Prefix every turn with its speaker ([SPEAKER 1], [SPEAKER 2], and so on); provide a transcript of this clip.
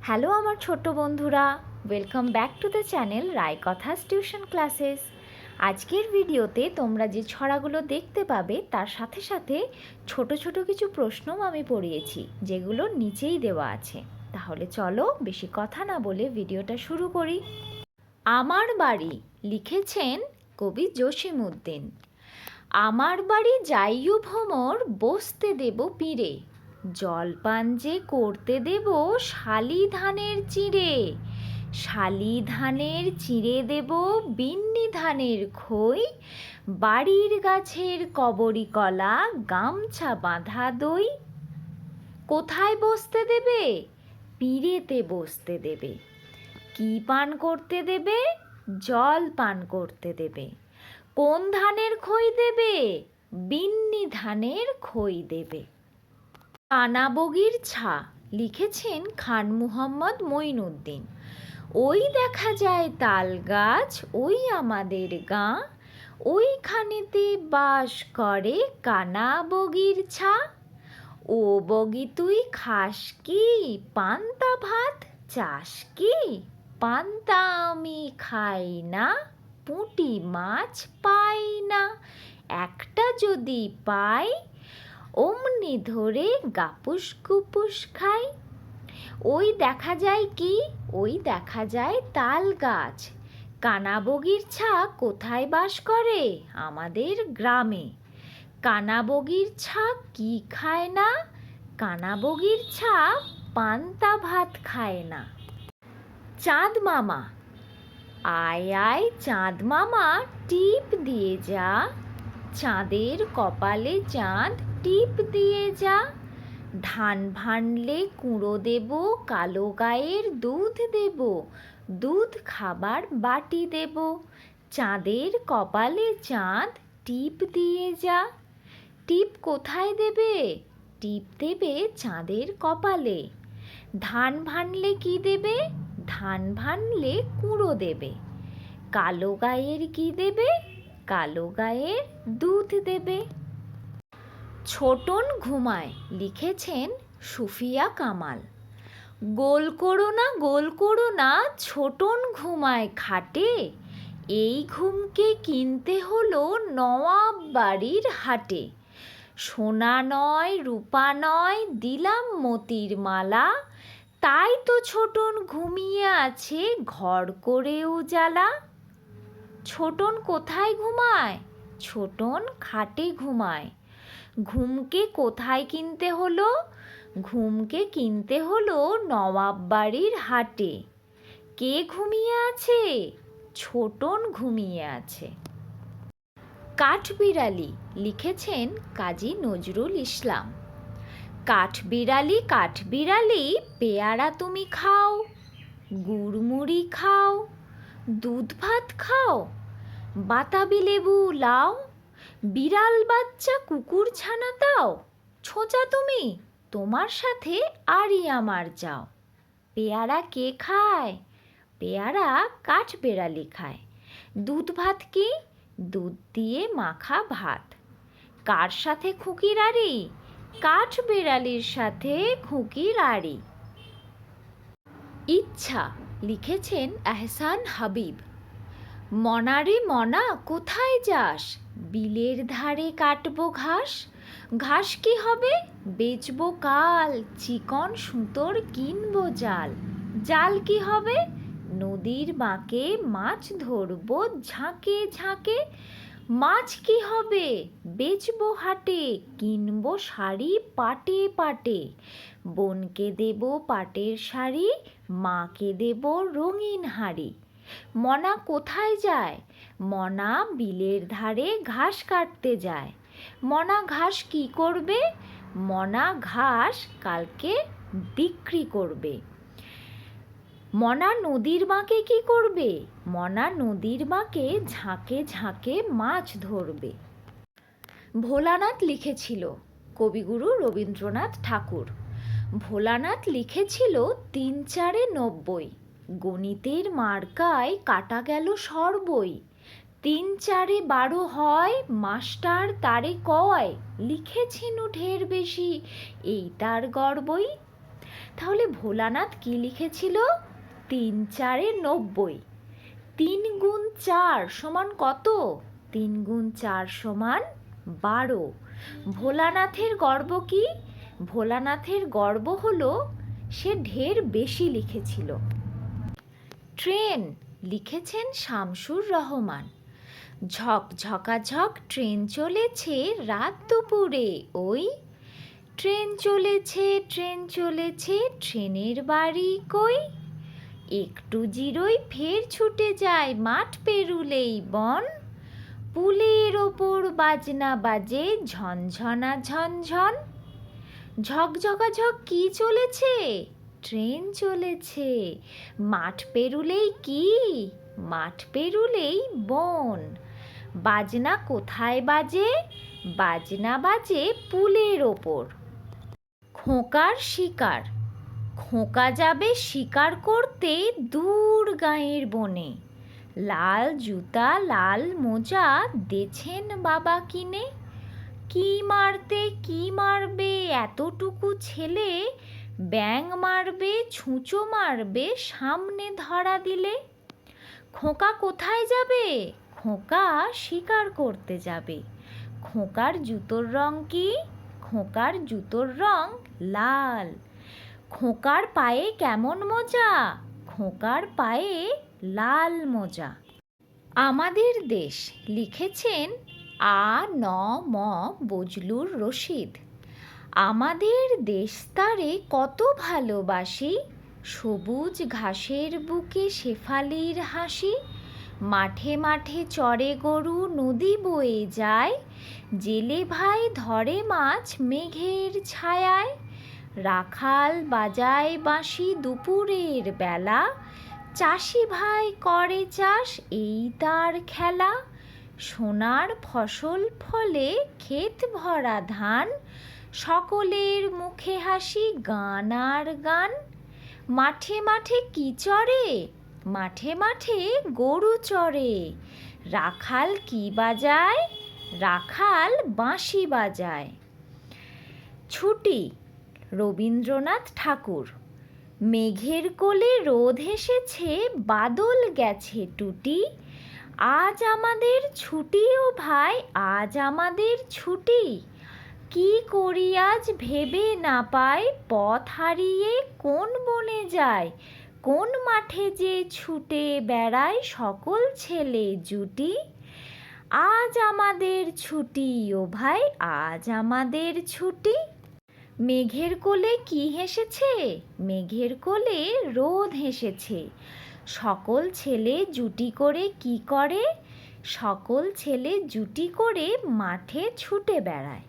[SPEAKER 1] Hello আমার ছোট্ট বন্ধুরা, welcome back to the channel Raykathas tuition classes. আজকের ভিডিওতে তোমরা যে ছড়াগুলো দেখতে পাবে তার সাথে সাথে ছোট ছোট কিছু প্রশ্নও আমি পড়িয়েছি, যেগুলো নিচেই দেওয়া আছে। তাহলে চলো বেশি কথা না বলে ভিডিওটা শুরু করি। আমার বাড়ি লিখেছেন কবি জসিমউদ্দিন। আমার বাড়ি যাইও ভ্রমর, বসতে দেব পীরে, জলপান যে করতে দেব শালি ধানের চিঁড়ে, শালি ধানের চিঁড়ে দেব বিন্নি ধানের খই, বাড়ির গাছের কবরি কলা, গামছা বাঁধা দই। কোথায় বসতে দেবে? পীরেতে বসতে দেবে। কি পান করতে দেবে? জল পান করতে দেবে। কোন ধানের খই দেবে? বিন্নি ধানের খই দেবে। কানাবগির ছা লিখেছেন খান মুহাম্মদ মঈনুদ্দিন। ওই দেখা যায় তাল গাছ, ওই আমাদের গাঁ, ওইখানেতে বাস করে কানাবগির ছা। ও বগি তুই খাস কি পান্তা ভাত, চাস কি? পান্তা আমি খাই না, পুঁটি মাছ পাই না, একটা যদি পাই অমনি ধরে গাপুস গুপুস খাই। ওই দেখা যায় কি? ওই দেখা যায় তাল গাছ। কানাবগির ছা কোথায় বাস করে? আমাদের গ্রামে। কানাবগির ছা কি খায় না? কানাবগির ছা পান্তা ভাত খায় না। চাঁদ মামা আয় আয় চাঁদ মামা, টিপ দিয়ে যা, চাঁদের কপালে চাঁদ টিপ দিয়ে যা। ধান ভানলে কুঁড়ো দেব, কালো গায়ের দুধ দেব, দুধ খাবার বাটি দেব, চাঁদের কপালে চাঁদ টিপ দিয়ে যা। টিপ কোথায় দেবে? টিপ দেবে চাঁদের কপালে। ধান ভানলে কি দেবে? ধান ভানলে কুঁড়ো দেবে। কালো গায়ের কি দেবে? কালো গায়ের দুধ দেবে। ছোটন ঘুমায় লিখেছেন সুফিয়া কামাল। গোল করো না ছোটন ঘুমায় খাটে, এই ঘুমকে কিনতে হলো নওয়াব বাড়ির হাটে। সোনা নয় রূপা নয় দিলাম মতির মালা, তাই তো ছোটন ঘুমিয়ে আছে ঘর করে উজালা। ছোটন কোথায় ঘুমায়? ছোটন খাটে ঘুমায়। ঘুমকে কোথায় কিনতে হলো? ঘুমকে কিনতে হলো নওয়াব বাড়ির হাটে। কে ঘুমিয়ে আছে? ছোটন ঘুমিয়ে আছে। কাঠবিড়ালি লিখেছেন কাজী নজরুল ইসলাম। কাঠবিড়ালি পেয়ারা তুমি খাও, গুড়মুড়ি খাও, দুধ ভাত খাও, বাতাবি লেবু লাও, বিড়াল বাচ্চা কুকুর ছানা দাও, ছোঁচা তুমি তোমার সাথে আরই আমার যাও। পেয়ারা কে খায়? পেয়ারা কাঠবিড়ালি খায়। দুধ ভাত কি? দুধ দিয়ে মাখা ভাত। কার সাথে খুকির আড়ি? কাঠবিড়ালির সাথে খুকির আড়ি। ইচ্ছা লিখেছেন এহসান হাবিব। মনারে মনা কোথায় যাস? বিলের ধারে কাটবো ঘাস। ঘাস কি হবে? বেচবো কাল, চিকন সুতোর কিনবো জাল। জাল কি হবে? নদীর বাঁকে মাছ ধরবো ঝাঁকে ঝাঁকে। মাছ কি হবে? বেচবো হাটে, কিনবো শাড়ি পাটে পাটে। বোনকে দেব পাটের শাড়ি, মাকে দেব রঙিন হাড়ি। মনা কোথায় যায়? মনা বিলের ধারে ঘাস কাটতে যায়। মনা ঘাস কি করবে? মনা ঘাস কালকে বিক্রি করবে। মনা নদীর বাঁকে কি করবে? মনা নদীর বাঁকে ঝাঁকে ঝাঁকে মাছ ধরবে। ভোলানাথ লিখেছিল কবিগুরু রবীন্দ্রনাথ ঠাকুর। ভোলানাথ লিখেছিল ৩ ৪ ৯০, গণিতের মার্কায় কাটা গেল সর্বই। ৩ ৪ ১২ হয়, মাস্টার তারে কয়, লিখেছেন ঢের বেশি এই তার গর্বই। তাহলে ভোলানাথ কি লিখেছিল? 3 4 90। 3 গুণ 4 সমান কত? 3 গুণ 4 সমান 12। ভোলানাথের গর্ব কি? ভোলানাথের গর্ব হলো সে ঢের বেশি লিখেছিল। ট্রেন লিখেছেন শামসুর রহমান। ঝক ঝকাঝক ট্রেন চলেছে রাত দুপুরে ওই। ট্রেন চলেছে ট্রেন চলেছে ট্রেনের বাড়ি কই। একটু জিরোই ফের ছুটে যায় মাঠ পেরুলেই বন। পুলের ওপর বাজনা বাজে ঝনঝনা ঝনঝন। ঝকঝকাঝক কি চলেছে? ট্রেন চলেছে। মাঠ পেরুলেই কি? মাঠ পেরুলেই বন। বাজনা কোথায় বাজে? বাজনা বাজে পুলের ওপর। খোঁকার শিকার। খোঁকা যাবে শিকার করতে দূর গাঁয়ের বনে। লাল জুতা লাল মোজা দেছেন বাবা কিনে। কি মারতে কি মারবে এতটুকু ছেলে? ব্যাঙ মারবে ছুঁচো মারবে সামনে ধরা দিলে। খোঁকা কোথায় যাবে? খোঁকা শিকার করতে যাবে। খোঁকার জুতোর রং কি? খোঁকার জুতোর রং লাল। খোঁকার পায়ে কেমন মোজা? খোঁকার পায়ে লাল মোজা। আমাদের দেশ লিখেছেন আ ন ম বজলুর রশিদ। আমাদের দেশ তারে কত ভালোবাসি। সবুজ ঘাসের বুকে শেফালির হাসি। মাঠে মাঠে চরে গরু নদী বয়ে যায়। জেলে ভাই ধরে মাছ মেঘের ছায়ায়। রাখাল বাজায় বাঁশি দুপুরের বেলা। চাষি ভাই করে চাষ এই তার খেলা। সোনার ফসল ফলে ক্ষেত ভরা ধান। সকলের মুখে হাসি গান আর গান। মাঠে মাঠে কি চরে? মাঠে মাঠে গরু চরে। রাখাল কি বাজায়? রাখাল বাঁশি বাজায়। ছুটি রবীন্দ্রনাথ ঠাকুর। মেঘের কোলে রোদ এসেছে বাদল গেছে টুটি। আজ আমাদের ছুটি ও ভাই আজ আমাদের ছুটি। কি করি আজ ভেবে না পাই পথ হারিয়ে কোন বনে যায়। কোন মাঠে যে ছুটে বেড়ায় সকল ছেলে জুটি। আজ আমাদের ছুটি ও ভাই আজ আমাদের ছুটি। মেঘের কোলে কি হেসেছে? মেঘের কোলে রোদ হেসেছে। সকল ছেলে জুটি করে কি করে? সকল ছেলে জুটি করে মাঠে ছুটে বেড়ায়।